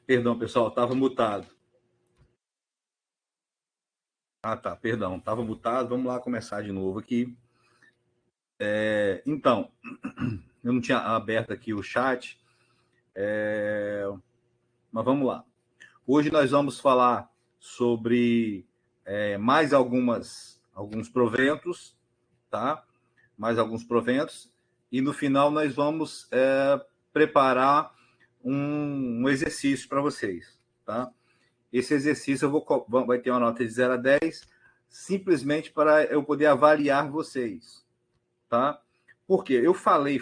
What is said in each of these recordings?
Perdão, pessoal, estava mutado. Tá, perdão, estava mutado. Vamos lá começar de novo aqui. Então, eu não tinha aberto aqui o chat, mas vamos lá. Hoje nós vamos falar sobre mais alguns proventos, tá? Mais alguns proventos. E no final nós vamos preparar um exercício para vocês, tá? Esse exercício vai ter uma nota de 0 a 10, simplesmente para eu poder avaliar vocês, tá? Porque eu falei,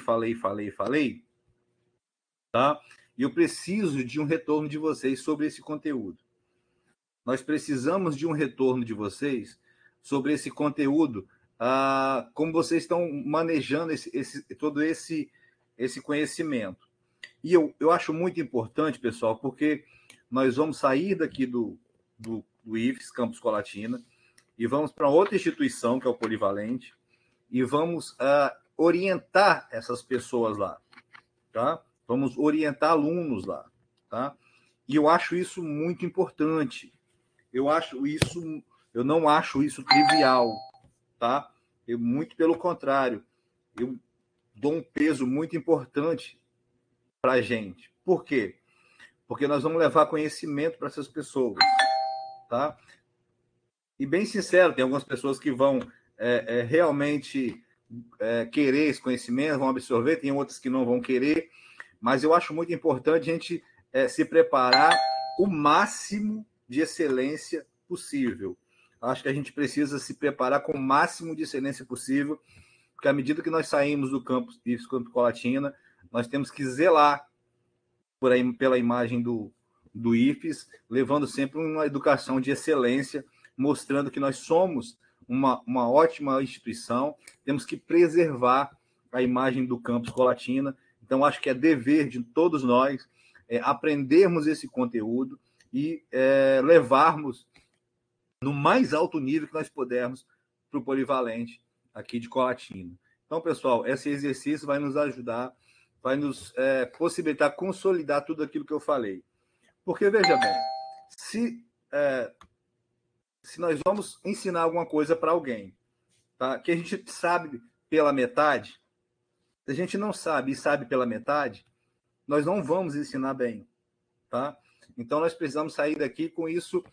tá? E eu preciso de um retorno de vocês sobre esse conteúdo. Nós precisamos de um retorno de vocês sobre esse conteúdo, como vocês estão manejando todo esse conhecimento. E eu acho muito importante, pessoal, porque nós vamos sair daqui do IFES, Campus Colatina, e vamos para outra instituição, que é o Polivalente, e vamos orientar essas pessoas lá, tá? Vamos orientar alunos lá, tá? E eu acho isso muito importante. Eu não acho isso trivial, tá? Muito pelo contrário, eu dou um peso muito importante para a gente. Por quê? Porque nós vamos levar conhecimento para essas pessoas, tá? E bem sincero, tem algumas pessoas que vão realmente querer esse conhecimento, vão absorver, tem outras que não vão querer, mas eu acho muito importante a gente se preparar o máximo de excelência possível. Acho que a gente precisa se preparar com o máximo de excelência possível, porque à medida que nós saímos do campus IFES Campus Colatina, nós temos que zelar pela imagem do IFES, levando sempre uma educação de excelência, mostrando que nós somos uma ótima instituição, temos que preservar a imagem do campus Colatina. Então, acho que é dever de todos nós aprendermos esse conteúdo e levarmos no mais alto nível que nós pudermos para o Polivalente aqui de Colatina. Então, pessoal, esse exercício vai nos ajudar, vai nos possibilitar consolidar tudo aquilo que eu falei. Porque, veja bem, se nós vamos ensinar alguma coisa para alguém, tá, que a gente sabe pela metade, se a gente não sabe e sabe pela metade, nós não vamos ensinar bem, tá? Então, nós precisamos sair daqui com isso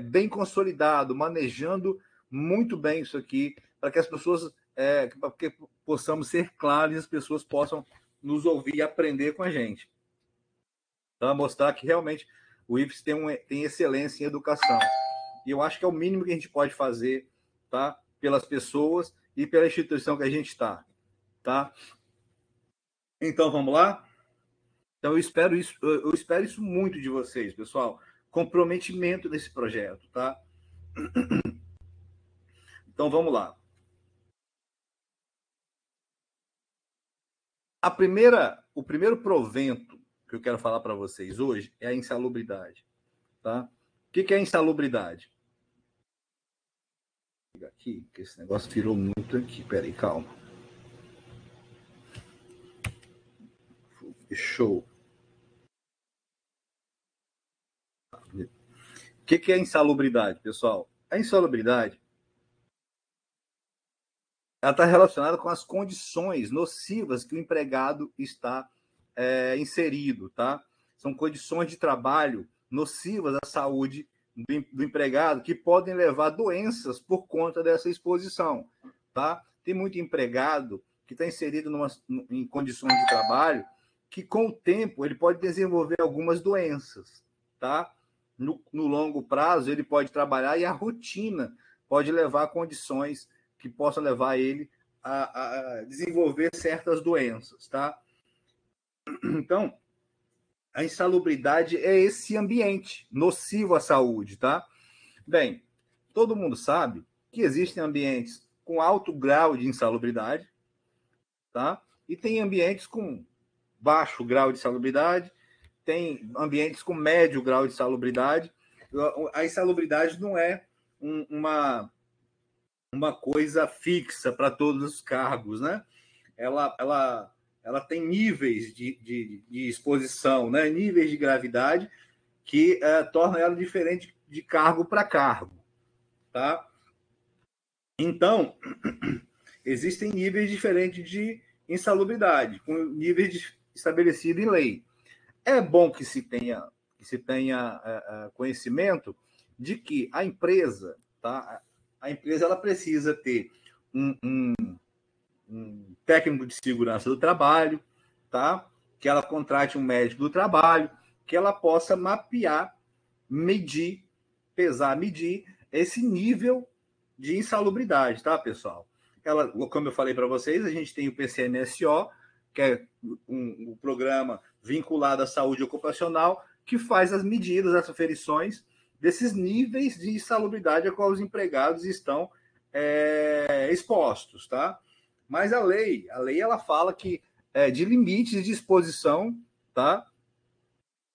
bem consolidado, manejando muito bem isso aqui, para que as pessoas, para que possamos ser claros e as pessoas possam nos ouvir e aprender com a gente. Para mostrar que realmente o IFES tem excelência em educação. E eu acho que é o mínimo que a gente pode fazer, tá? Pelas pessoas e pela instituição que a gente está, tá? Então, vamos lá? Então, eu espero isso muito de vocês, pessoal. Comprometimento nesse projeto, tá? Então, vamos lá. O primeiro provento que eu quero falar para vocês hoje é a insalubridade, tá? O que é a insalubridade? Vou pegar aqui, que esse negócio virou muito aqui. Peraí, calma. Fechou. O que é a insalubridade, pessoal? A insalubridade ela está relacionada com as condições nocivas que o empregado está inserido, tá? São condições de trabalho nocivas à saúde do empregado que podem levar a doenças por conta dessa exposição, tá? Tem muito empregado que está inserido em condições de trabalho que, com o tempo, ele pode desenvolver algumas doenças, tá? No longo prazo, ele pode trabalhar e a rotina pode levar a condições que possam levar ele a desenvolver certas doenças, tá? Então, a insalubridade é esse ambiente nocivo à saúde, tá? Bem, todo mundo sabe que existem ambientes com alto grau de insalubridade, tá? E tem ambientes com baixo grau de insalubridade, tem ambientes com médio grau de insalubridade. A insalubridade não é uma coisa fixa para todos os cargos, né? Ela tem níveis de exposição, né? Níveis de gravidade, que torna ela diferente de cargo para cargo, tá? Então, existem níveis diferentes de insalubridade, com níveis estabelecidos em lei. É bom que se tenha conhecimento de que a empresa, tá? A empresa ela precisa ter um técnico de segurança do trabalho, tá? Que ela contrate um médico do trabalho, que ela possa mapear, medir, pesar, medir esse nível de insalubridade, tá, pessoal? Ela, como eu falei para vocês, a gente tem o PCNSO, que é um programa vinculado à saúde ocupacional, que faz as medidas, as aferições desses níveis de insalubridade a qual os empregados estão expostos, tá? Mas a lei ela fala que de limites de exposição, tá?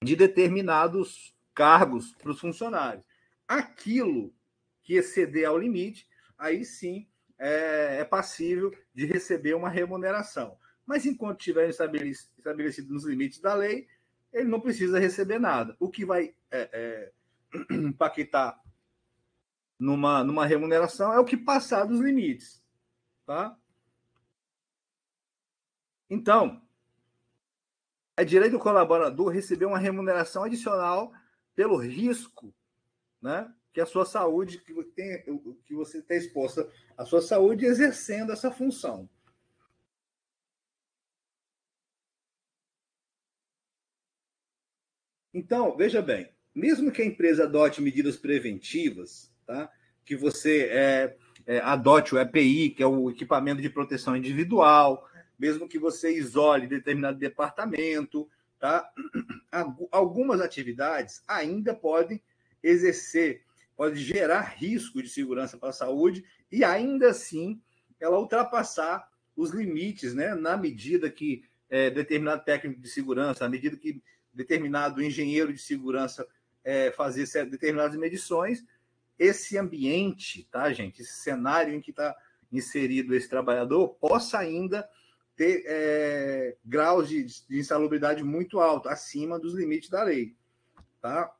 De determinados cargos para os funcionários. Aquilo que exceder ao limite, aí sim é passível de receber uma remuneração. Mas enquanto estiver estabelecido nos limites da lei, ele não precisa receber nada. O que vai impactar numa remuneração é o que passar dos limites, tá? Então, é direito do colaborador receber uma remuneração adicional pelo risco, né, que a sua saúde, que você está exposta à sua saúde exercendo essa função. Então, veja bem, mesmo que a empresa adote medidas preventivas, tá, que você adote o EPI, que é o equipamento de proteção individual, mesmo que você isole determinado departamento, tá, algumas atividades ainda podem pode gerar risco de segurança para a saúde e ainda assim ela ultrapassar os limites, né, na medida que determinado técnico de segurança, na medida que determinado engenheiro de segurança fazer determinadas medições, esse ambiente, tá, gente, esse cenário em que está inserido esse trabalhador possa ainda ter graus de insalubridade muito alto, acima dos limites da lei, tá?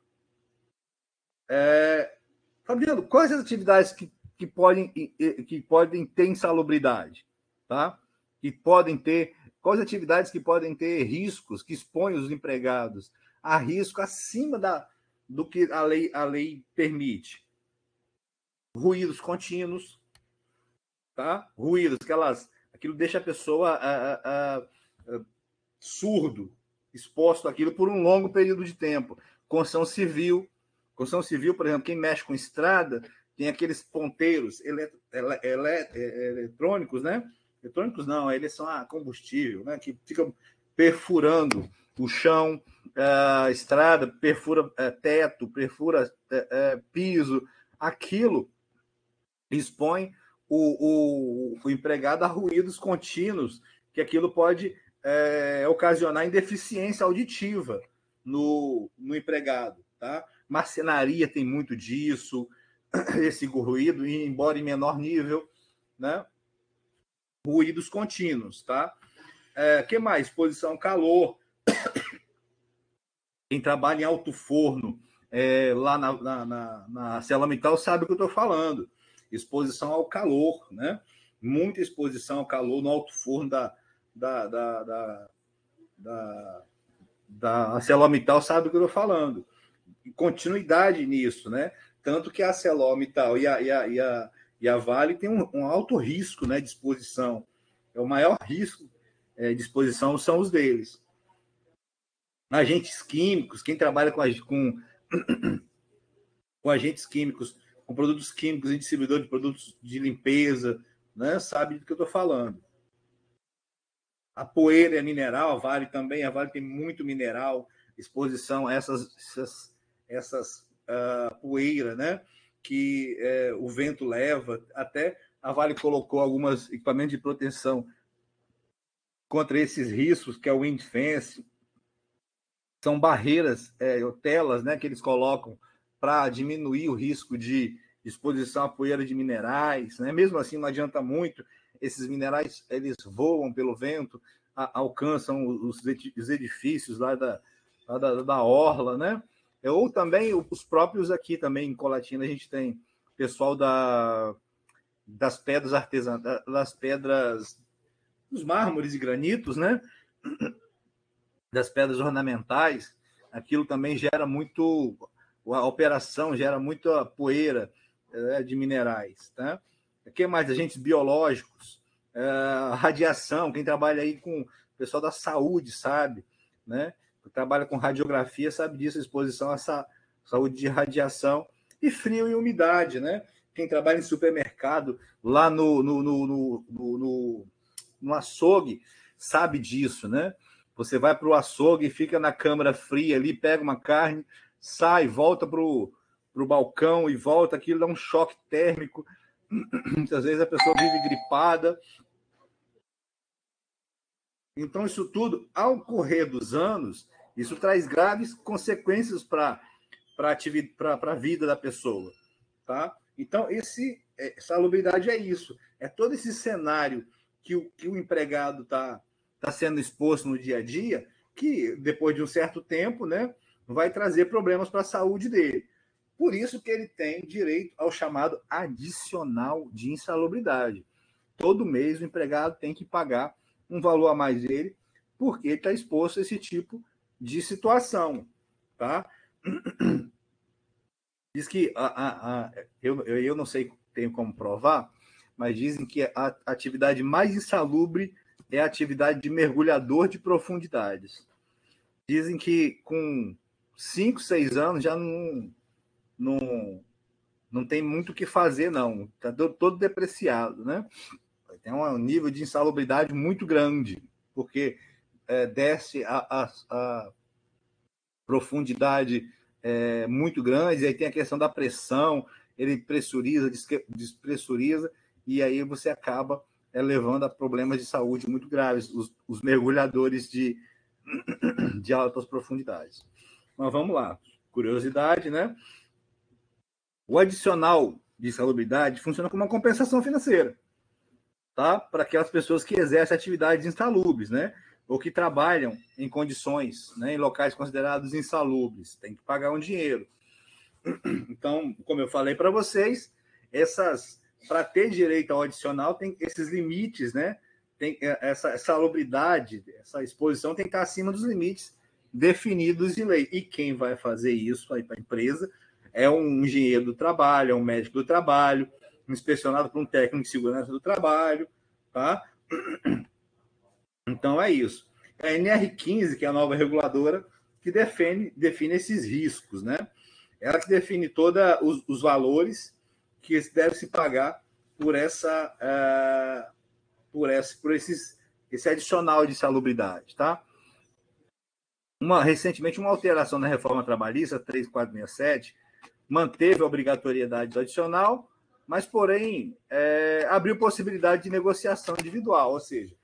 Fabiano, quais as atividades que podem ter insalubridade, tá? Quais atividades que podem ter riscos, que expõem os empregados a risco acima do que a lei permite? Ruídos contínuos, tá? Ruídos, aquilo deixa a pessoa surdo, exposto àquilo por um longo período de tempo. Construção civil, por exemplo, quem mexe com estrada tem aqueles ponteiros eletrônicos, né? Eletrônicos não, eles são a combustível, né? Que ficam perfurando o chão, a estrada, perfura teto, perfura piso. Aquilo expõe o empregado a ruídos contínuos, que aquilo pode ocasionar indeficiência auditiva no empregado, tá? Marcenaria tem muito disso, esse ruído, embora em menor nível, né? Ruídos contínuos, tá? Que mais? Exposição ao calor. Quem trabalha em alto forno, lá na ArcelorMittal sabe o que eu estou falando. Exposição ao calor, né? Muita exposição ao calor no alto forno da ArcelorMittal sabe o que eu estou falando. Continuidade nisso, né? Tanto que a ArcelorMittal e a Vale têm um alto risco, né, de exposição. O maior risco de exposição são os deles. Agentes químicos, quem trabalha com agentes químicos, com produtos químicos e distribuidor de produtos de limpeza, né, sabe do que eu estou falando. A poeira é mineral, a Vale também, a Vale tem muito mineral, exposição a essas poeiras, né, que o vento leva. Até a Vale colocou alguns equipamentos de proteção contra esses riscos, que é o wind fence. São barreiras, telas, né, que eles colocam para diminuir o risco de exposição à poeira de minerais, né? Mesmo assim, não adianta muito. Esses minerais eles voam pelo vento, alcançam os edifícios lá da orla, né? Ou também os próprios aqui também em Colatina, a gente tem pessoal das pedras artesanais, das pedras, dos mármores e granitos, né? Das pedras ornamentais, aquilo também gera muito, a operação gera muita poeira de minerais, tá? O que mais? Agentes biológicos, radiação, quem trabalha aí com o pessoal da saúde, sabe, né? Quem trabalha com radiografia sabe disso, a exposição à saúde de radiação, e frio e umidade, né? Quem trabalha em supermercado, lá no açougue, sabe disso, né? Você vai para o açougue e fica na câmara fria ali, pega uma carne, sai, volta para o balcão e volta, aquilo dá um choque térmico. Muitas vezes a pessoa vive gripada. Então, isso tudo, ao correr dos anos, isso traz graves consequências para a vida da pessoa. Tá? Então, salubridade é isso. É todo esse cenário que o empregado está sendo exposto no dia a dia, que depois de um certo tempo, né, vai trazer problemas para a saúde dele. Por isso que ele tem direito ao chamado adicional de insalubridade. Todo mês o empregado tem que pagar um valor a mais dele, porque ele está exposto a esse tipo de situação. Tá? Diz que eu não sei, tenho como provar, mas dizem que a atividade mais insalubre é a atividade de mergulhador de profundidades. Dizem que com 5, 6 anos já não tem muito o que fazer, não. Está todo depreciado, né? Tem um nível de insalubridade muito grande, porque desce a profundidade muito grande, aí tem a questão da pressão, ele pressuriza, despressuriza, e aí você acaba levando a problemas de saúde muito graves, os mergulhadores de altas profundidades. Mas vamos lá, curiosidade, né? O adicional de insalubridade funciona como uma compensação financeira, tá? Para aquelas pessoas que exercem atividades insalubres, né? Ou que trabalham em condições, né, em locais considerados insalubres, tem que pagar um dinheiro. Então, como eu falei para vocês, para ter direito ao adicional tem esses limites, né? Tem essa salubridade, essa exposição tem que estar acima dos limites definidos em lei. E quem vai fazer isso aí para a empresa é um engenheiro do trabalho, é um médico do trabalho, inspecionado por um técnico de segurança do trabalho, tá? Então é isso. É a NR15, que é a nova reguladora, que define esses riscos, né? Ela que define todos os valores que deve se pagar por esse adicional de salubridade, tá? Recentemente, uma alteração na reforma trabalhista 3467 manteve a obrigatoriedade do adicional, mas, porém, abriu possibilidade de negociação individual, ou seja,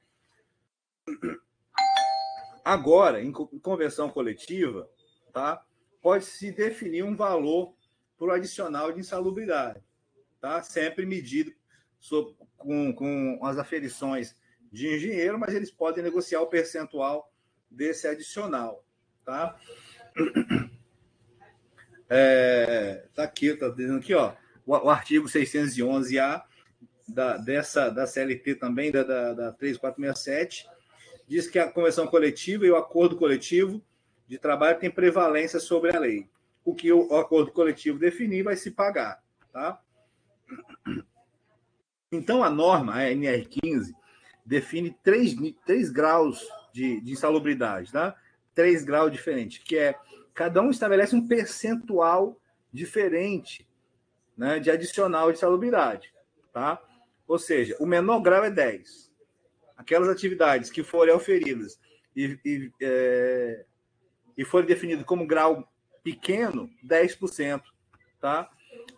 agora, em convenção coletiva, tá, pode-se definir um valor para o adicional de insalubridade, tá? Sempre medido com as aferições de engenheiro, mas eles podem negociar o percentual desse adicional, tá? Tá aqui, tá dizendo aqui, ó, o artigo 611-A da CLT também, da 3467, diz que a convenção coletiva e o acordo coletivo de trabalho tem prevalência sobre a lei. O que o acordo coletivo definir vai se pagar, tá? Então, a norma, a NR15, define três graus de insalubridade, tá? 3 graus diferentes, que cada um estabelece um percentual diferente, né, de adicional de insalubridade, tá? Ou seja, o menor grau é 10. Aquelas atividades que forem auferidas e forem definidas como grau pequeno, 10%, tá?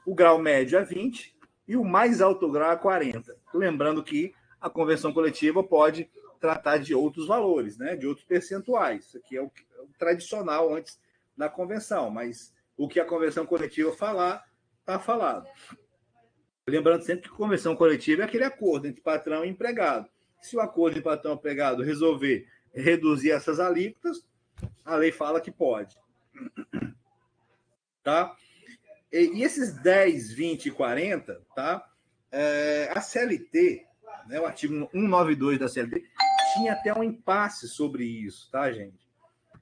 O grau médio é 20% e o mais alto grau é 40%. Lembrando que a convenção coletiva pode tratar de outros valores, né? De outros percentuais. Isso aqui é o tradicional antes da convenção, mas o que a convenção coletiva falar, está falado. Lembrando sempre que a convenção coletiva é aquele acordo entre patrão e empregado. Se o acordo de patrão e empregado resolver reduzir essas alíquotas, a lei fala que pode. tá? E esses 10, 20 e 40, tá? A CLT, né, o artigo 192 da CLT, tinha até um impasse sobre isso, tá, gente?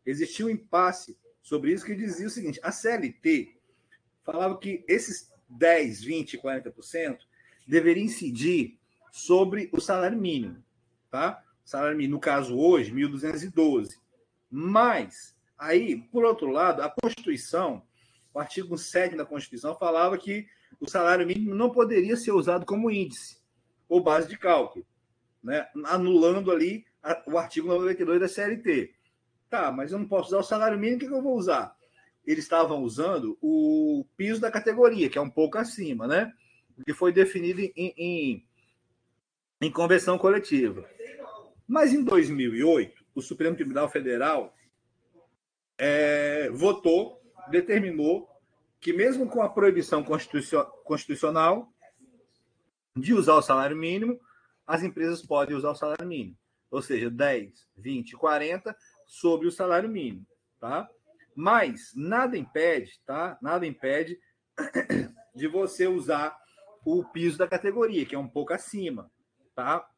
Existia um impasse sobre isso que dizia o seguinte: a CLT falava que esses 10, 20 e 40% deveriam incidir sobre o salário mínimo, tá? O salário mínimo, no caso hoje, 1.212. Mas, aí, por outro lado, a Constituição, o artigo 7 da Constituição, falava que o salário mínimo não poderia ser usado como índice ou base de cálculo, né? Anulando ali o artigo 92 da CLT. Tá, mas eu não posso usar o salário mínimo, o que eu vou usar? Eles estavam usando o piso da categoria, que é um pouco acima, né? Que foi definido em convenção coletiva. Mas em 2008, o Supremo Tribunal Federal votou, determinou que mesmo com a proibição constitucional de usar o salário mínimo, as empresas podem usar o salário mínimo. Ou seja, 10, 20, 40 sobre o salário mínimo, tá? Mas nada impede, tá? Nada impede de você usar o piso da categoria, que é um pouco acima, tá?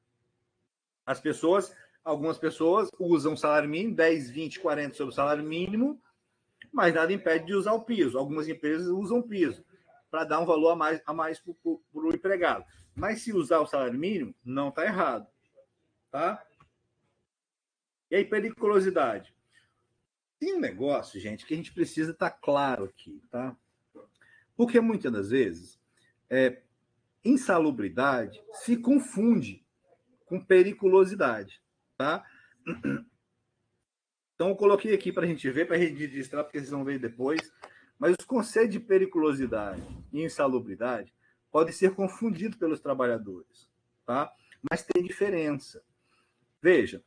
Algumas pessoas usam o salário mínimo, 10, 20, 40 sobre o salário mínimo, mas nada impede de usar o piso. Algumas empresas usam o piso para dar um valor a mais para o empregado. Mas se usar o salário mínimo, não está errado, tá? E aí, periculosidade. Tem um negócio, gente, que a gente precisa estar claro aqui, tá? Porque muitas das vezes, insalubridade se confunde com periculosidade, tá? Então, eu coloquei aqui para a gente ver, para a gente registrar, porque vocês vão ver depois. Mas os conceitos de periculosidade e insalubridade podem ser confundidos pelos trabalhadores, tá? Mas tem diferença. Veja,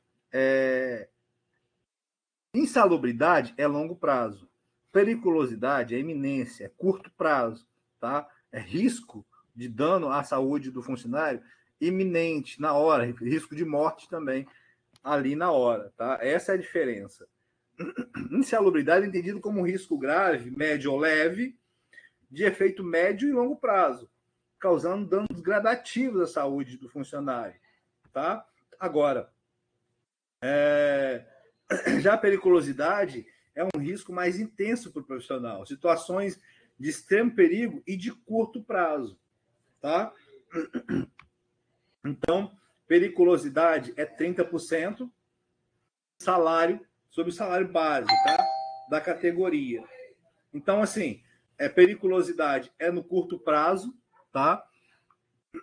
insalubridade é longo prazo. Periculosidade é iminência, é curto prazo, tá? É risco de dano à saúde do funcionário iminente, na hora, risco de morte também ali na hora, tá? Essa é a diferença. Insalubridade é entendido como um risco grave, médio ou leve, de efeito médio e longo prazo, causando danos gradativos à saúde do funcionário, tá? Agora, já a periculosidade é um risco mais intenso para o profissional, situações de extremo perigo e de curto prazo, tá? Então, periculosidade é 30% salário sobre o salário base, tá? Da categoria. Então, assim, periculosidade é no curto prazo, tá?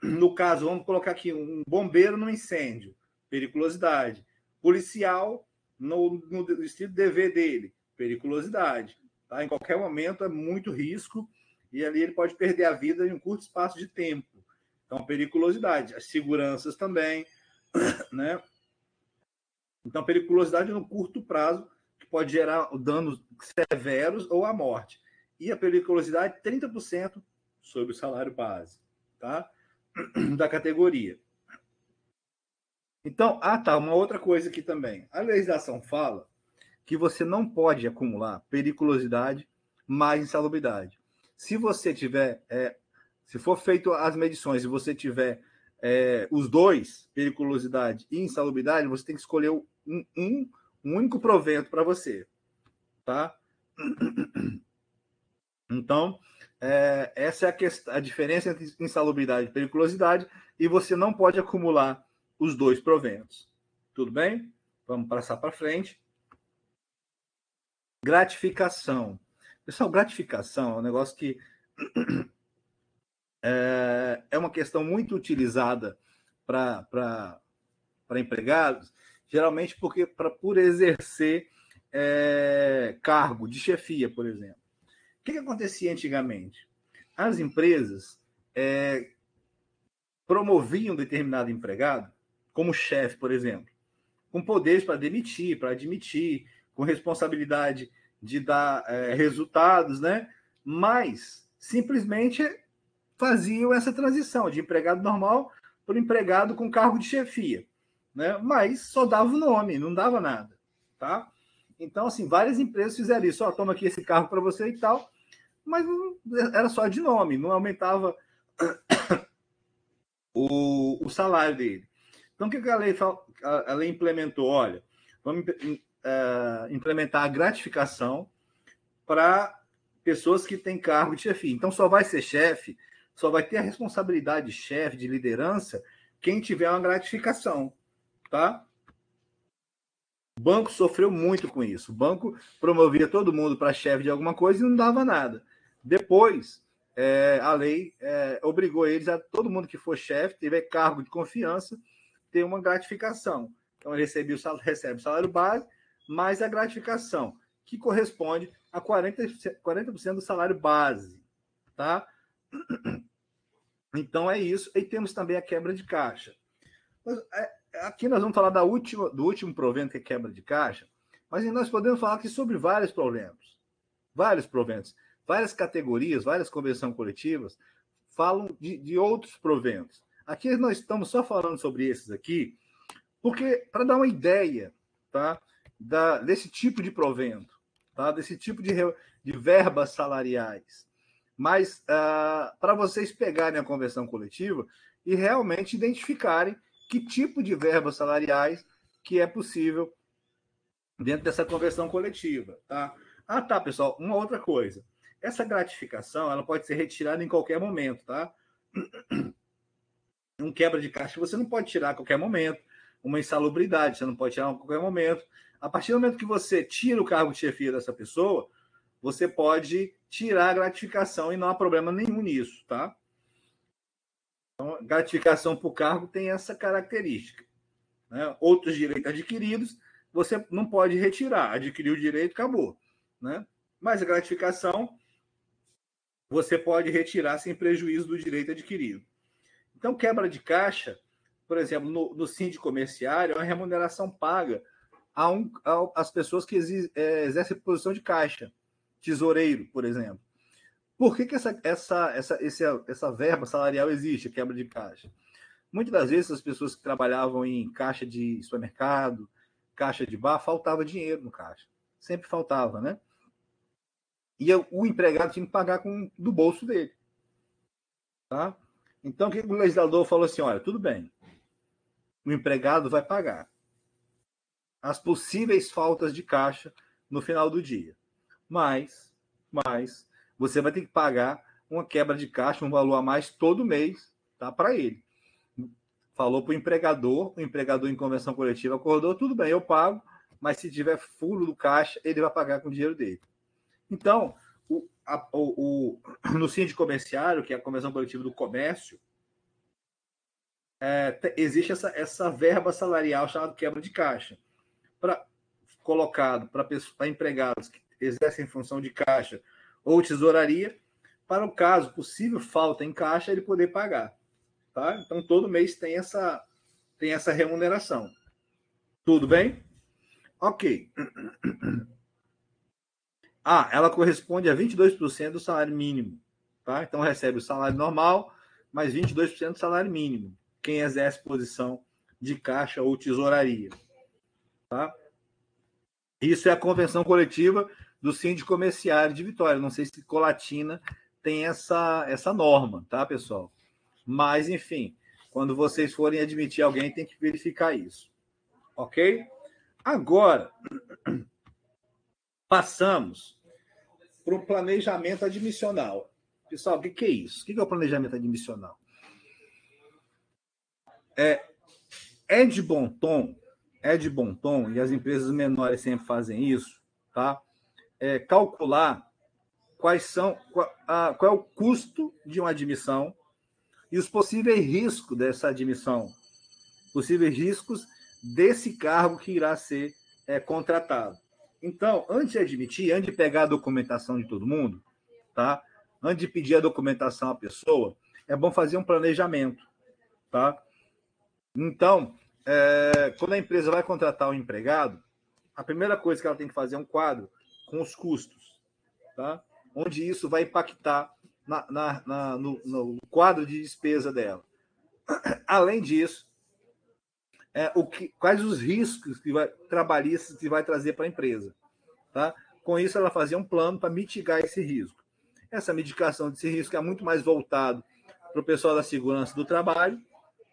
No caso, vamos colocar aqui um bombeiro no incêndio, periculosidade. Policial no distrito dever dele, periculosidade. Tá? Em qualquer momento é muito risco e ali ele pode perder a vida em um curto espaço de tempo. Então, periculosidade. As seguranças também, né? Então, periculosidade no curto prazo, que pode gerar danos severos ou a morte. E a periculosidade, 30% sobre o salário base, tá? Da categoria. Então, uma outra coisa aqui também. A legislação fala que você não pode acumular periculosidade mais insalubridade. Se você tiver, se for feito as medições e você tiver os dois, periculosidade e insalubridade, você tem que escolher um único provento para você, tá? Então, essa é a diferença entre insalubridade e periculosidade, e você não pode acumular os dois proventos. Tudo bem? Vamos passar para frente. Gratificação. Pessoal, gratificação é um negócio que é uma questão muito utilizada para empregados, geralmente por exercer cargo de chefia, por exemplo. O que acontecia antigamente? As empresas promoviam determinado empregado como chefe, por exemplo, com poderes para demitir, para admitir, com responsabilidade de dar resultados, né? Mas simplesmente faziam essa transição de empregado normal para empregado com cargo de chefia, né? Mas só dava o nome, não dava nada, tá? Então, assim, várias empresas fizeram isso. Toma aqui esse cargo para você e tal, mas era só de nome, não aumentava o salário dele. Então, o que a lei implementou? Olha, vamos implementar a gratificação para pessoas que têm cargo de chefia. Então, só vai ser chefe, só vai ter a responsabilidade de chefe, de liderança, quem tiver uma gratificação, tá? O banco sofreu muito com isso. O banco promovia todo mundo para chefe de alguma coisa e não dava nada. Depois, a lei obrigou eles a todo mundo que for chefe, tiver cargo de confiança, ter uma gratificação. Então, ele recebe o salário base, mais a gratificação, que corresponde a 40% do salário base. Tá? Então, é isso. E temos também a quebra de caixa. Aqui nós vamos falar do último provento, que é quebra de caixa, mas nós podemos falar aqui sobre vários proventos. Várias categorias, várias convenções coletivas falam de outros proventos. Aqui nós estamos só falando sobre esses aqui, porque para dar uma ideia, tá, desse tipo de provento, tá, desse tipo de verbas salariais, mas para vocês pegarem a convenção coletiva e realmente identificarem que tipo de verbas salariais que é possível dentro dessa convenção coletiva, tá? Ah, tá, pessoal, uma outra coisa. Essa gratificação, ela pode ser retirada em qualquer momento, tá? Um quebra de caixa você não pode tirar a qualquer momento. Uma insalubridade você não pode tirar a qualquer momento. A partir do momento que você tira o cargo de chefia dessa pessoa, você pode tirar a gratificação e não há problema nenhum nisso, tá? Então, gratificação por cargo tem essa característica. Né? Outros direitos adquiridos, você não pode retirar. Adquiriu o direito, acabou. Né? Mas a gratificação, você pode retirar sem prejuízo do direito adquirido. Então, quebra de caixa, por exemplo, no síndico comerciário, é uma remuneração paga às pessoas que exercem posição de caixa, tesoureiro, por exemplo. Por que essa verba salarial existe, a quebra de caixa? Muitas das vezes, as pessoas que trabalhavam em caixa de supermercado, caixa de bar, faltava dinheiro no caixa. Sempre faltava, né? E o empregado tinha que pagar do bolso dele. Tá? Então, o que o legislador falou assim, olha, tudo bem, o empregado vai pagar as possíveis faltas de caixa no final do dia. Mas você vai ter que pagar uma quebra de caixa, um valor a mais todo mês, tá, para ele. Falou para o empregador em convenção coletiva acordou, tudo bem, eu pago, mas se tiver furo do caixa, ele vai pagar com o dinheiro dele. Então, no síndico comerciário, que é a convenção coletiva do comércio, existe essa verba salarial chamada quebra de caixa, colocado para empregados que exercem função de caixa ou tesouraria, para o caso possível falta em caixa, ele poder pagar. Tá? Então, todo mês tem essa remuneração. Tudo bem? Ok. Ela corresponde a 22% do salário mínimo. Tá? Então, recebe o salário normal, mais 22% do salário mínimo. Quem exerce posição de caixa ou tesouraria. Tá? Isso é a convenção coletiva do síndico comerciário de Vitória. Não sei se Colatina tem essa norma, tá, pessoal? Mas, enfim, quando vocês forem admitir alguém, tem que verificar isso. Ok? Agora, passamos para o planejamento admissional. Pessoal, o que é isso? O que é o planejamento admissional? É de bom tom, e as empresas menores sempre fazem isso, tá? Calcular qual é o custo de uma admissão e os possíveis riscos dessa admissão, possíveis riscos desse cargo que irá ser contratado. Então, antes de admitir, antes de pegar a documentação de todo mundo, tá? Antes de pedir a documentação à pessoa, é bom fazer um planejamento, tá? Então, quando a empresa vai contratar um empregado, a primeira coisa que ela tem que fazer é um quadro com os custos, tá? Onde isso vai impactar no quadro de despesa dela. Além disso, quais os riscos trabalhistas que vai trazer para a empresa. Tá? Com isso, ela fazia um plano para mitigar esse risco. essa mitigação desse risco é muito mais voltado para o pessoal da segurança do trabalho,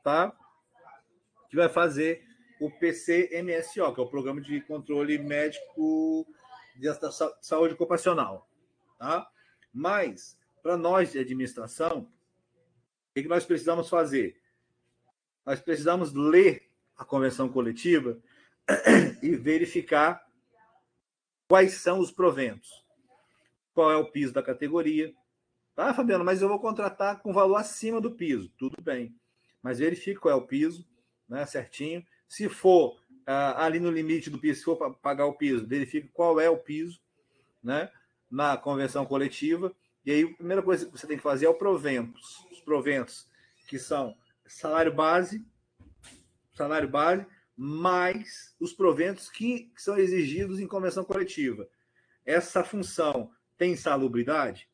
tá? Que vai fazer o PCMSO, que é o Programa de Controle Médico de Saúde Ocupacional, tá? Mas, para nós de administração, o que nós precisamos fazer? Nós precisamos ler a convenção coletiva e verificar quais são os proventos. Qual é o piso da categoria. Ah, Fabiano, mas eu vou contratar com valor acima do piso. Tudo bem. Mas verifique qual é o piso, né, certinho. Se for ali no limite do piso, se for para pagar o piso, verifique qual é o piso, né, na convenção coletiva. E aí, a primeira coisa que você tem que fazer é o proventos. Os proventos, que são salário base, mais os proventos que são exigidos em convenção coletiva. Essa função tem insalubridade?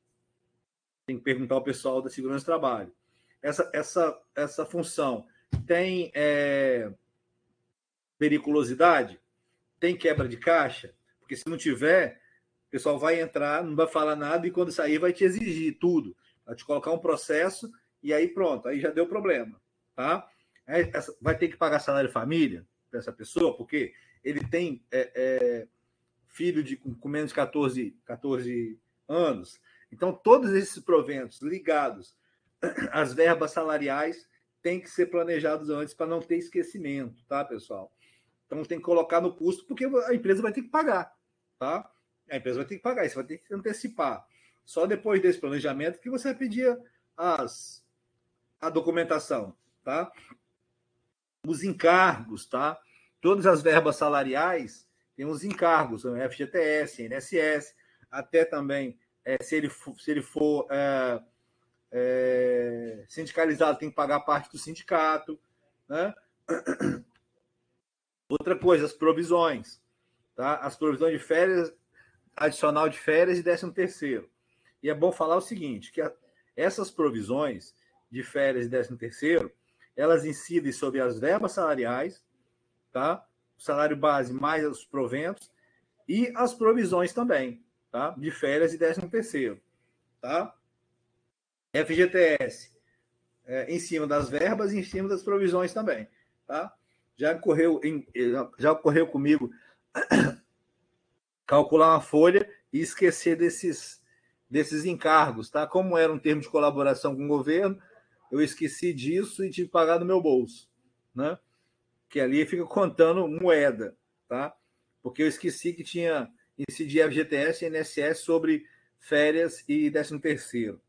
Tem que perguntar ao pessoal da segurança do trabalho. Essa função tem periculosidade? Tem quebra de caixa? Porque se não tiver, o pessoal vai entrar, não vai falar nada e quando sair vai te exigir tudo. Vai te colocar um processo e aí pronto, aí já deu problema. Tá? Vai ter que pagar salário família para essa pessoa, porque ele tem filho com menos de 14 anos. Então, todos esses proventos ligados às verbas salariais têm que ser planejados antes para não ter esquecimento, tá, pessoal? Então, tem que colocar no custo, porque a empresa vai ter que pagar, tá? A empresa vai ter que pagar, isso vai ter que antecipar. Só depois desse planejamento que você vai pedir a documentação, tá? Os encargos, tá? Todas as verbas salariais têm os encargos, FGTS, INSS, até também, se ele for sindicalizado, tem que pagar parte do sindicato, né? Outra coisa, as provisões, tá? As provisões de férias, adicional de férias e 13º. E é bom falar o seguinte, que essas provisões de férias e 13º, elas incidem sobre as verbas salariais, tá? O salário base mais os proventos e as provisões também, tá? De férias e 13º, tá? FGTS, em cima das verbas e em cima das provisões também, tá? Já ocorreu comigo calcular uma folha e esquecer desses encargos, tá? Como era um termo de colaboração com o governo, eu esqueci disso e tive que pagar do meu bolso, né? Que ali fica contando moeda, tá? Porque eu esqueci que tinha incidir FGTS e INSS sobre férias e 13º.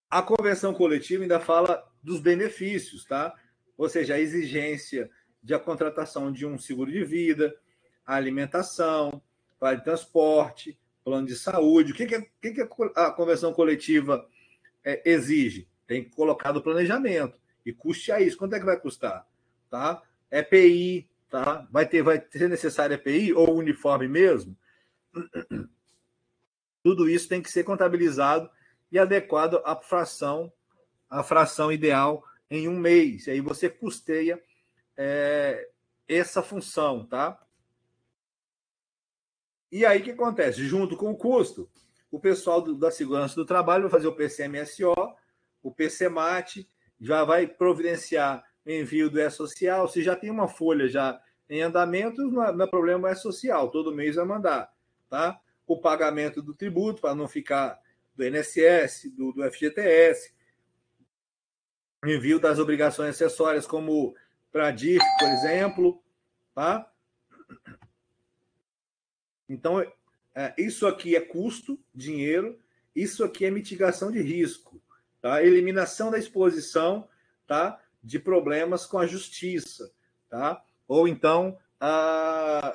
A convenção coletiva ainda fala dos benefícios, tá? Ou seja, a exigência de a contratação de um seguro de vida, a alimentação, vale transporte, plano de saúde. O que a convenção coletiva exige? Tem que colocar no planejamento e custear isso. Quanto é que vai custar? Tá? EPI, tá? Vai ser necessário EPI ou uniforme mesmo? Tudo isso tem que ser contabilizado e adequado à fração ideal em um mês. E aí você custeia essa função, tá? E aí o que acontece? Junto com o custo, o pessoal da segurança do trabalho vai fazer o PCMSO, o PCMAT, já vai providenciar envio do E-Social. Se já tem uma folha já em andamento, não é problema, é social, todo mês vai mandar, tá? O pagamento do tributo, para não ficar do INSS, do FGTS, envio das obrigações acessórias, como para a DIF, por exemplo, tá? Então, isso aqui é custo, dinheiro, isso aqui é mitigação de risco, tá? Eliminação da exposição, tá? De problemas com a justiça, tá? Ou então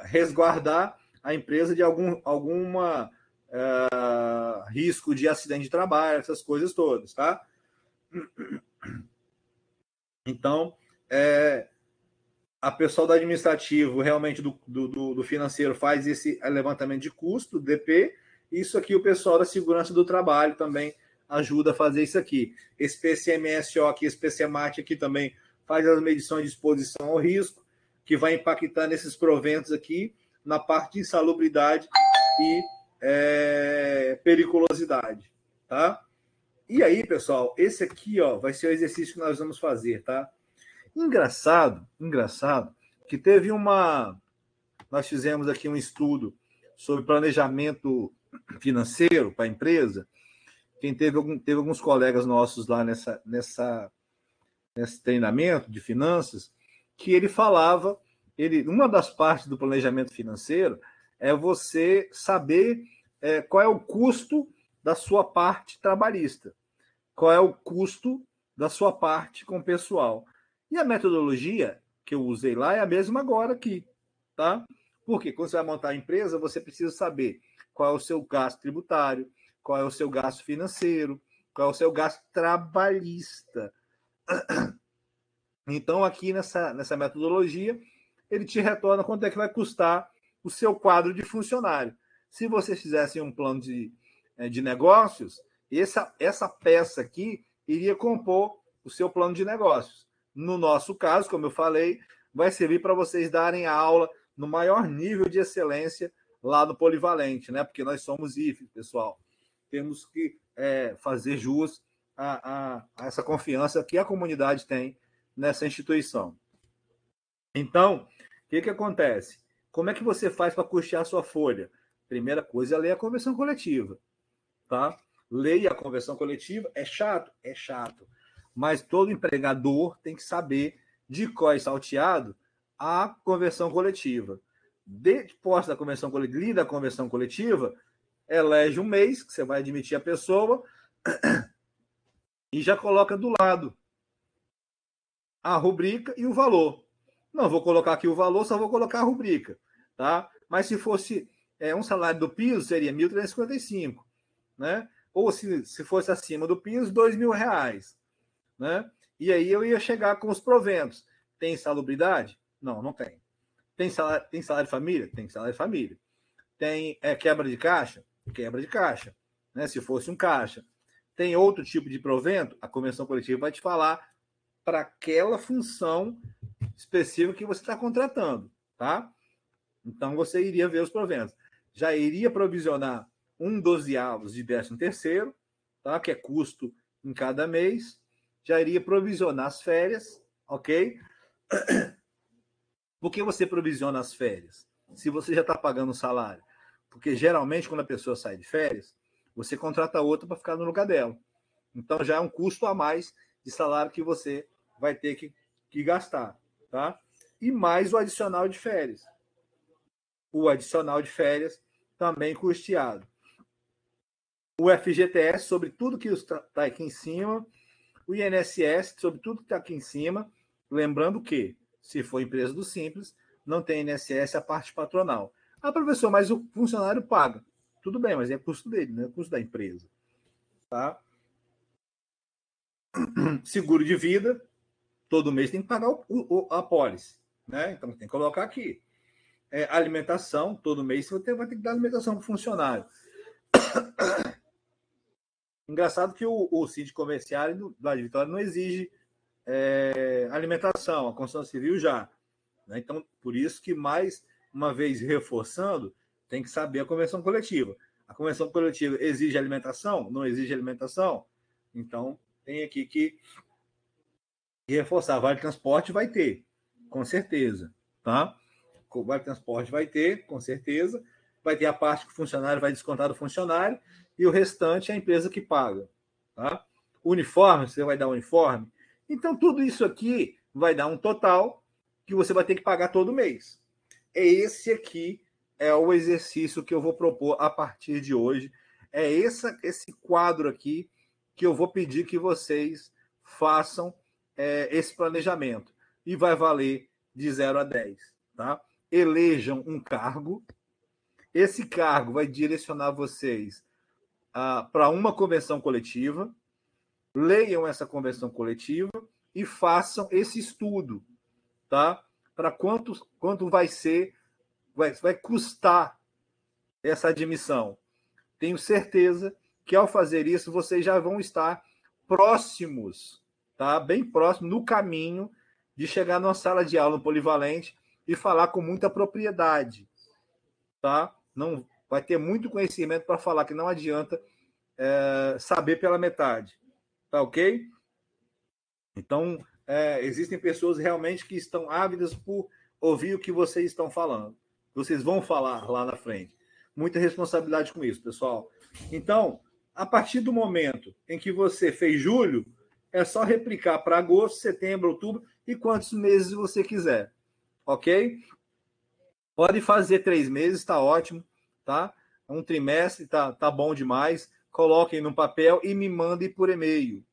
resguardar a empresa de alguma risco de acidente de trabalho, essas coisas todas, tá? Então, a pessoal do administrativo, realmente do financeiro, faz esse levantamento de custo, DP. Isso aqui o pessoal da segurança do trabalho também ajuda a fazer isso aqui. Esse PCMSO aqui, esse PCMAT aqui também faz as medições de exposição ao risco, que vai impactar nesses proventos aqui, na parte de insalubridade e periculosidade, tá? E aí, pessoal, esse aqui, ó, vai ser o exercício que nós vamos fazer, tá? Engraçado, que teve nós fizemos aqui um estudo sobre planejamento financeiro para a empresa. Teve alguns colegas nossos lá nesse treinamento de finanças, que ele falava, uma das partes do planejamento financeiro é você saber qual é o custo da sua parte trabalhista, qual é o custo da sua parte com o pessoal. E a metodologia que eu usei lá é a mesma agora aqui, tá? Porque quando você vai montar a empresa, você precisa saber qual é o seu gasto tributário, qual é o seu gasto financeiro, qual é o seu gasto trabalhista. Então, aqui nessa metodologia, ele te retorna quanto é que vai custar o seu quadro de funcionário. Se vocês fizessem um plano de negócios, essa peça aqui iria compor o seu plano de negócios. No nosso caso, como eu falei, vai servir para vocês darem a aula no maior nível de excelência lá no Polivalente, né? Porque nós somos IFES, pessoal. Temos que fazer jus a essa confiança que a comunidade tem nessa instituição. Então, o que acontece? Como é que você faz para custear a sua folha? Primeira coisa é ler a convenção coletiva, tá? Leia a convenção coletiva. É chato? É chato. Mas todo empregador tem que saber de cor e salteado a convenção coletiva. Depois da convenção coletiva, lida a convenção coletiva, elege um mês que você vai admitir a pessoa e já coloca do lado a rubrica e o valor. Não vou colocar aqui o valor, só vou colocar a rubrica, tá? Mas se fosse um salário do piso, seria 1.355, né? Ou se fosse acima do piso, R$ 2.000, né? E aí eu ia chegar com os proventos. Tem insalubridade? Não, não tem. Tem salário de família? Tem salário de família. Tem quebra de caixa? Quebra de caixa, né? Se fosse um caixa. Tem outro tipo de provento? A convenção coletiva vai te falar para aquela função específica que você está contratando, tá? Então, você iria ver os proventos. Já iria provisionar 1/12 de 13º, tá? Que é custo em cada mês. Já iria provisionar as férias, ok? Por que você provisiona as férias? Se você já está pagando o salário. Porque, geralmente, quando a pessoa sai de férias, você contrata outra para ficar no lugar dela. Então, já é um custo a mais de salário que você vai ter que gastar, tá? E mais o adicional de férias. O adicional de férias também custeado. O FGTS sobre tudo que está aqui em cima. O INSS sobre tudo que está aqui em cima. Lembrando que, se for empresa do Simples, não tem INSS a parte patronal. Ah, professor, mas o funcionário paga. Tudo bem, mas é custo dele, não é custo da empresa. Tá? Seguro de vida, todo mês tem que pagar a pólice, né? Então tem que colocar aqui. Alimentação, todo mês você vai ter que dar alimentação para o funcionário. Engraçado que o CID comerciário da Vitória não exige alimentação, a Constituição Civil já. Né? Então, por isso que, mais uma vez reforçando, tem que saber a convenção coletiva. A convenção coletiva exige alimentação? Não exige alimentação? Então, tem aqui que reforçar. Vale transporte vai ter, com certeza. Tá? Vale transporte vai ter, com certeza. Vai ter a parte que o funcionário vai descontar do funcionário e o restante é a empresa que paga. Tá? Uniforme, você vai dar uniforme. Então, tudo isso aqui vai dar um total que você vai ter que pagar todo mês. Esse aqui é o exercício que eu vou propor a partir de hoje. É esse quadro aqui que eu vou pedir que vocês façam esse planejamento. E vai valer de 0 a 10. Tá? Elejam um cargo. Esse cargo vai direcionar vocês para uma convenção coletiva. Leiam essa convenção coletiva e façam esse estudo, tá? Para quanto vai custar essa admissão. Tenho certeza que, ao fazer isso, vocês já vão estar próximos, tá? Bem próximos, no caminho de chegar numa sala de aula polivalente e falar com muita propriedade, tá? Não vai ter muito conhecimento para falar que não adianta saber pela metade. Tá ok? Então, existem pessoas realmente que estão ávidas por ouvir o que vocês estão falando. Vocês vão falar lá na frente. Muita responsabilidade com isso, pessoal. Então, a partir do momento em que você fez julho, é só replicar para agosto, setembro, outubro e quantos meses você quiser. Ok? Pode fazer 3 meses, está ótimo. Tá? Um trimestre tá bom demais. Coloquem no papel e me mandem por e-mail.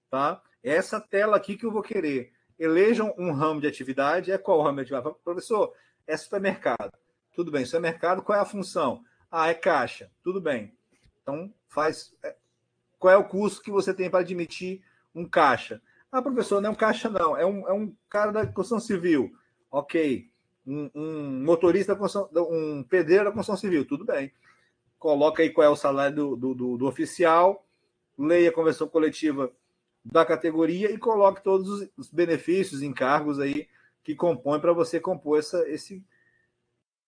Tá? Essa tela aqui que eu vou querer. Elejam um ramo de atividade. É qual ramo de atividade? Professor, é supermercado. Tudo bem, supermercado, qual é a função? É caixa. Tudo bem. Então, faz. Qual é o custo que você tem para admitir um caixa? Professor, não é um caixa, não. É um cara da construção civil. Ok. Um motorista da construção, um pedreiro da construção civil. Tudo bem. Coloca aí qual é o salário do oficial, leia a convenção coletiva da categoria e coloque todos os benefícios, encargos aí que compõem para você compor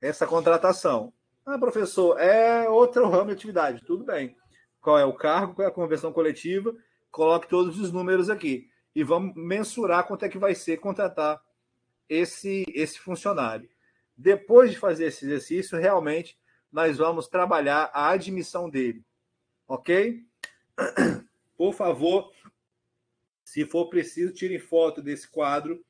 essa contratação. Professor, é outro ramo de atividade. Tudo bem. Qual é o cargo, qual é a convenção coletiva? Coloque todos os números aqui. E vamos mensurar quanto é que vai ser contratar esse funcionário. Depois de fazer esse exercício, realmente, nós vamos trabalhar a admissão dele. Ok? Por favor, se for preciso, tirem foto desse quadro,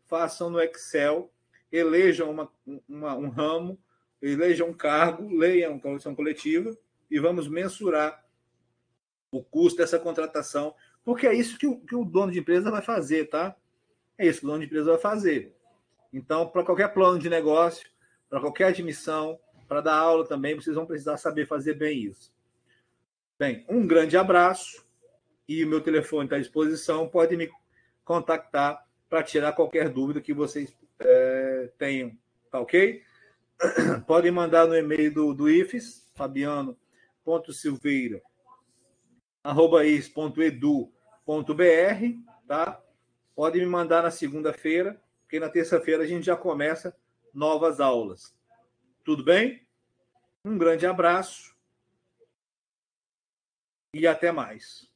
façam no Excel, elejam um ramo, elejam um cargo, leiam a convenção coletiva e vamos mensurar o custo dessa contratação, porque é isso que o dono de empresa vai fazer, tá? É isso que o dono de empresa vai fazer. Então, para qualquer plano de negócio, para qualquer admissão, para dar aula também, vocês vão precisar saber fazer bem isso. Bem, um grande abraço e o meu telefone está à disposição. Pode me contactar para tirar qualquer dúvida que vocês tenham, tá ok? Podem mandar no e-mail do IFES, fabiano.silveira@is.edu.br, tá? Pode me mandar na segunda-feira, porque na terça-feira a gente já começa novas aulas. Tudo bem? Um grande abraço e até mais.